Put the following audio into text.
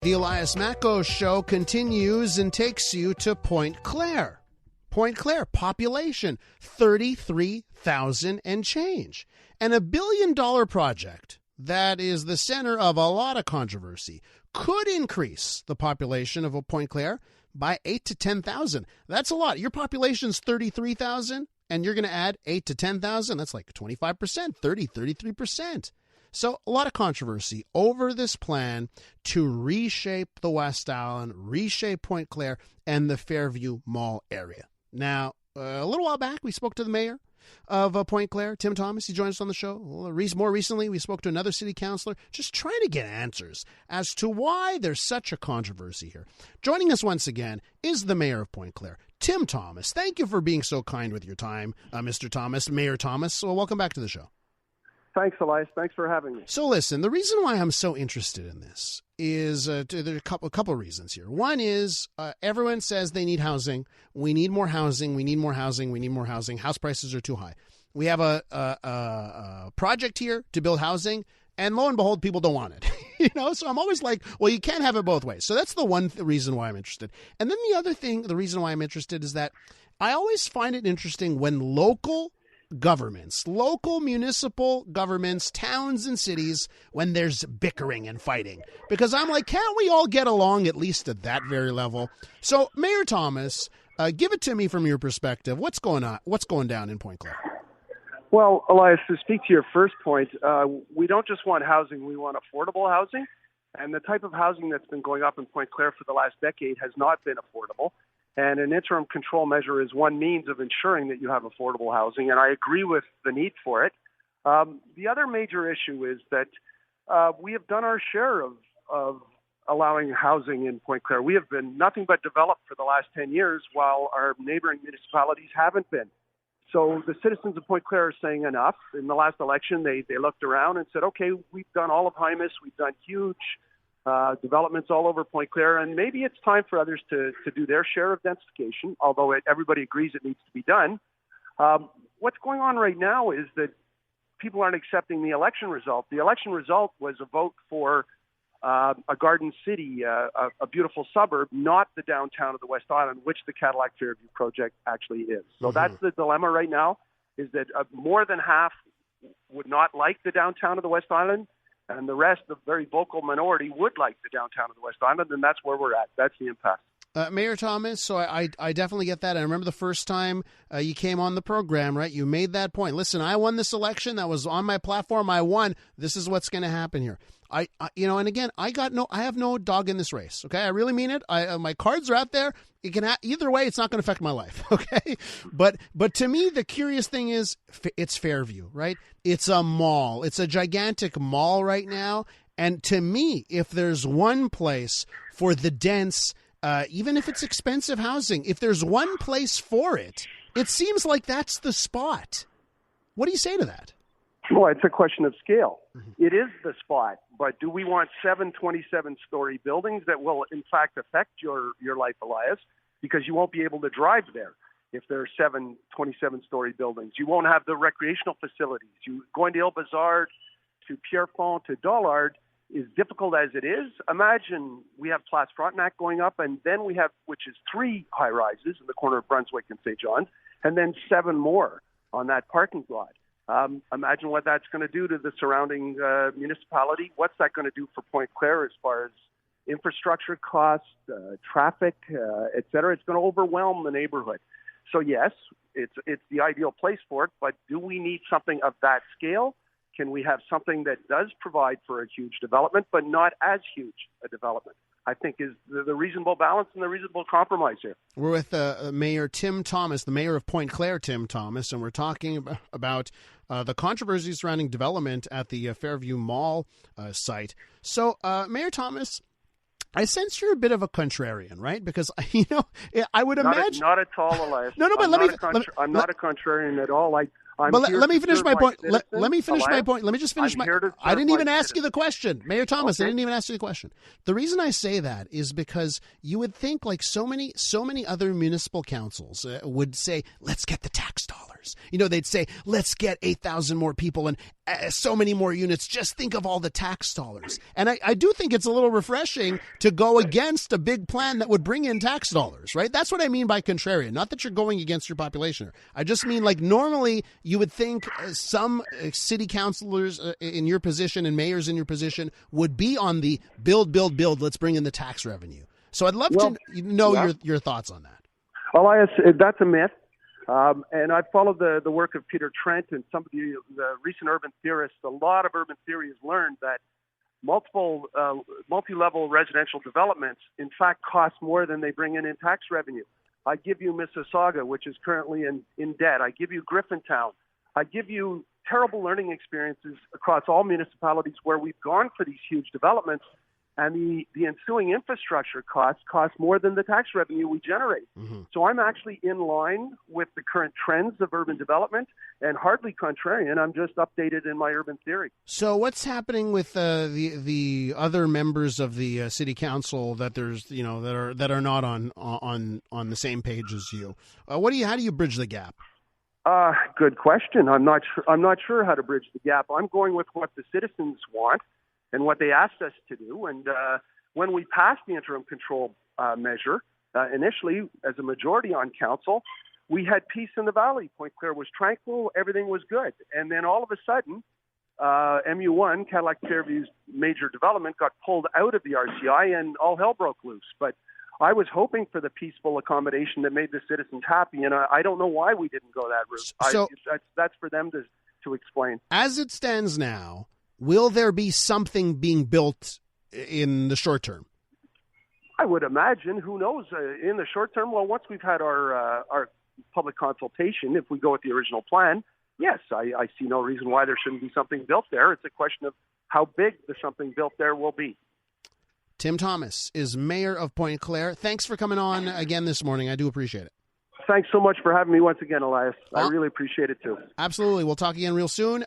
The Elias Macko Show continues and takes you to Pointe Claire. Pointe Claire, population 33,000 and change. And $1 billion project that is the center of a lot of controversy could increase the population of Pointe Claire by 8 to 10,000. That's a lot. Your population's 33,000 and you're going to add 8 to 10,000. That's like 25%, 33%. So a lot of controversy over this plan to reshape the West Island, reshape Pointe Claire and the Fairview Mall area. Now, a little while back, we spoke to the mayor of Pointe Claire, Tim Thomas. He joined us on the show. More recently, we spoke to another city councilor, just trying to get answers as to why there's such a controversy here. Joining us once again is the mayor of Pointe Claire, Tim Thomas. Thank you for being so kind with your time, Mr. Thomas, Mayor Thomas. So welcome back to the show. Thanks, Elias. Thanks for having me. So listen, the reason why I'm so interested in this is there are a couple of reasons here. One is everyone says they need housing. We need more housing. We need more housing. We need more housing. House prices are too high. We have a project here to build housing, and lo and behold, people don't want it. So I'm always like, well, you can't have it both ways. So that's the one reason why I'm interested. And then the other thing, the reason why I'm interested is that I always find it interesting when local governments, local municipal governments, towns and cities, when there's bickering and fighting. Because I'm like, can't we all get along at least at that very level? So, Mayor Thomas, give it to me from your perspective. What's going on? What's going down in Pointe Claire? Well, Elias, to speak to your first point, we don't just want housing, we want affordable housing. And the type of housing that's been going up in Pointe Claire for the last decade has not been affordable. And an interim control measure is one means of ensuring that you have affordable housing, and I agree with the need for it. The other major issue is that we have done our share of allowing housing in Pointe Claire. We have been nothing but developed for the last 10 years, while our neighboring municipalities haven't been. So the citizens of Pointe Claire are saying enough. In the last election, they looked around and said, okay, we've done all of Hymas, we've done huge developments all over Pointe Claire, and maybe it's time for others to do their share of densification, although everybody agrees it needs to be done. What's going on right now is that people aren't accepting the election result. The election result was a vote for a garden city, a beautiful suburb, not the downtown of the West Island, which the Cadillac Fairview project actually is. So that's the dilemma right now, is that more than half would not like the downtown of the West Island, and the rest, the very vocal minority, would like the downtown of the West Island, and that's where we're at. That's the impasse. Mayor Thomas, so I definitely get that. I remember the first time you came on the program, right? You made that point. Listen, I won this election. That was on my platform. I won. This is what's going to happen here. And again, I have no dog in this race. Okay, I really mean it. My cards are out there. It can either way. It's not going to affect my life. Okay, but to me, the curious thing is it's Fairview, right? It's a mall. It's a gigantic mall right now. And to me, if there's one place for the dense, even if it's expensive housing, if there's one place for it, it seems like that's the spot. What do you say to that? Well, it's a question of scale. Mm-hmm. It is the spot, but do we want 7 27-story buildings that will, in fact, affect your life, Elias, because you won't be able to drive there if there are 7 27-story buildings. You won't have the recreational facilities. Going to Ile-Bazard, to Pierrefonds, to Dollard is difficult as it is. Imagine we have Place Frontenac going up, and then we have, which is 3 high-rises in the corner of Brunswick and St. John's, and then 7 more on that parking lot. Imagine what that's going to do to the surrounding municipality. What's that going to do for Pointe Claire as far as infrastructure costs, traffic, et cetera? It's going to overwhelm the neighborhood. So yes, it's the ideal place for it, but do we need something of that scale? Can we have something that does provide for a huge development, but not as huge a development? I think is the reasonable balance and the reasonable compromise here. We're with Mayor Tim Thomas, the mayor of Pointe Claire, Tim Thomas, and we're talking about the controversy surrounding development at the Fairview Mall site. So, Mayor Thomas, I sense you're a bit of a contrarian, right? Because, I would imagine... Not at all, Elias. No, but I'm not a let me finish my point. Let me finish my point. Let me just finish I didn't even ask you the question. Mayor Thomas, okay. I didn't even ask you the question. The reason I say that is because you would think like so many other municipal councils would say, let's get the tax dollars. They'd say, let's get 8,000 more people and so many more units. Just think of all the tax dollars. And I do think it's a little refreshing to go against a big plan that would bring in tax dollars, right? That's what I mean by contrarian. Not that you're going against your population. I just mean like normally you would think some city councilors in your position and mayors in your position would be on the build, let's bring in the tax revenue. So I'd love to know your thoughts on that. Elias, that's a myth. And I've followed the work of Peter Trent and some of the recent urban theorists. A lot of urban theory has learned that multi-level residential developments, in fact, cost more than they bring in tax revenue. I give you Mississauga, which is currently in debt. I give you Griffintown. I give you terrible learning experiences across all municipalities where we've gone for these huge developments, and the ensuing infrastructure costs cost more than the tax revenue we generate. Mm-hmm. So I'm actually in line with the current trends of urban development and hardly contrarian. I'm just updated in my urban theory. So what's happening with the other members of the city council that that are not on the same page as you? How do you bridge the gap? Good question. I'm not sure how to bridge the gap. I'm going with what the citizens want and what they asked us to do. And when we passed the interim control measure, initially as a majority on council, we had peace in the valley. Pointe Claire was tranquil, everything was good. And then all of a sudden, MU1, Cadillac Fairview's major development, got pulled out of the RCI and all hell broke loose. But I was hoping for the peaceful accommodation that made the citizens happy, and I don't know why we didn't go that route. So, that's for them to explain. As it stands now, will there be something being built in the short term? I would imagine. Who knows? In the short term, well, once we've had our public consultation, if we go with the original plan, yes, I see no reason why there shouldn't be something built there. It's a question of how big the something built there will be. Tim Thomas is mayor of Pointe Claire. Thanks for coming on again this morning. I do appreciate it. Thanks so much for having me once again, Elias. I really appreciate it too. Absolutely. We'll talk again real soon.